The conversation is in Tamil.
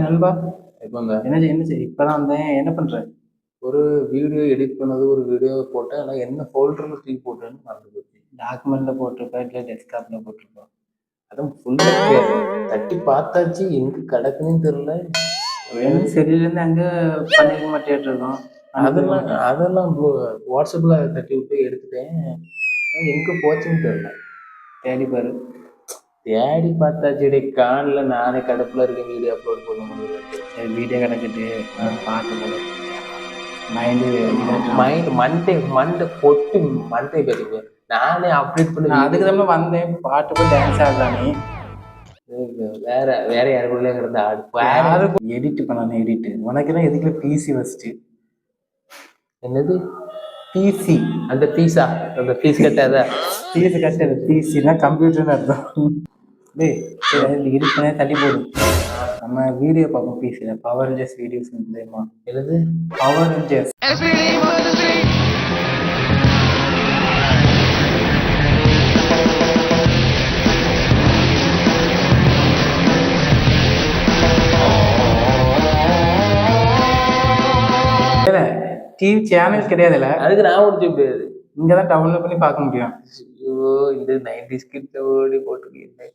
நண்பா, இப்போங்க என்ன செய்ய இப்பதான் வந்தேன். என்ன பண்ற? ஒரு வீடியோ எடிட் பண்ணது ஒரு வீடியோ போட்டேன். ஆனால் என்ன ஃபோல்டரில் தூக்கி போட்டேன்னு மறந்து போச்சு. டாக்குமெண்ட்ல போட்டிருப்பா, இல்ல டெஸ்க்டாப்ல போட்டிருப்பா. அதுவும் ஃபுல்லாக தட்டி பார்த்தாச்சு, எங்கே கிடக்குன்னு தெரியல. வேணும் செல்லுலேருந்து அங்க பண்ணிருக்க மாட்டேட்டு இருக்கோம். அதெல்லாம் அதெல்லாம் வாட்ஸ்அப்பில் தட்டி விட்டு எடுத்துட்டேன். எங்கே போச்சுன்னு தெரியல. தேடி பாரு. தேடி பார்த்தாச்சு, டே காணல. நானே கடுப்பில் இருக்கேன் வீடியோ அப்லோட் பண்ண முடியல. சரி, வீடியோ கிடக்குது, பார்க்க போல. மண்டை பொட்டு மண்டை பெருக்கு. நானே அப்டேட் பண்ண அதுக்கு தான் வந்தேன். பாட்டு போய் டான்ஸ் ஆடுறான் நீ. வேற யாருக்குள்ளே கிடந்த ஆடு எடிட் பண்ணணும். எடிட் உனக்கு தான் எதுக்குல பிசி ஃபர்ஸ்ட். என்னது பிசி? அந்த பீஸா? அந்த பீஸ் கட்டாத பீஸ் கட்டாது. பிசினா கம்ப்யூட்டர்னு அர்த்தம். டேய் எடிட் பண்ண தள்ளி போடு. நம்ம வீடியோ பார்ப்போம். பிசில பவர் ரேஞ்சர்ஸ் வீடியோஸ் தெரியுமா? என்னது பவர் ரேஞ்சர்ஸ்? டிவி சேனல் கிடையாதுல்ல, அதுக்கு நான் முடிச்சு முடியாது. இங்கதான் டவுன்லோட் பண்ணி பார்க்க முடியும். ஐயோ, இந்த 90s கிட்ட ஓடி போட்டுருக்கீங்க.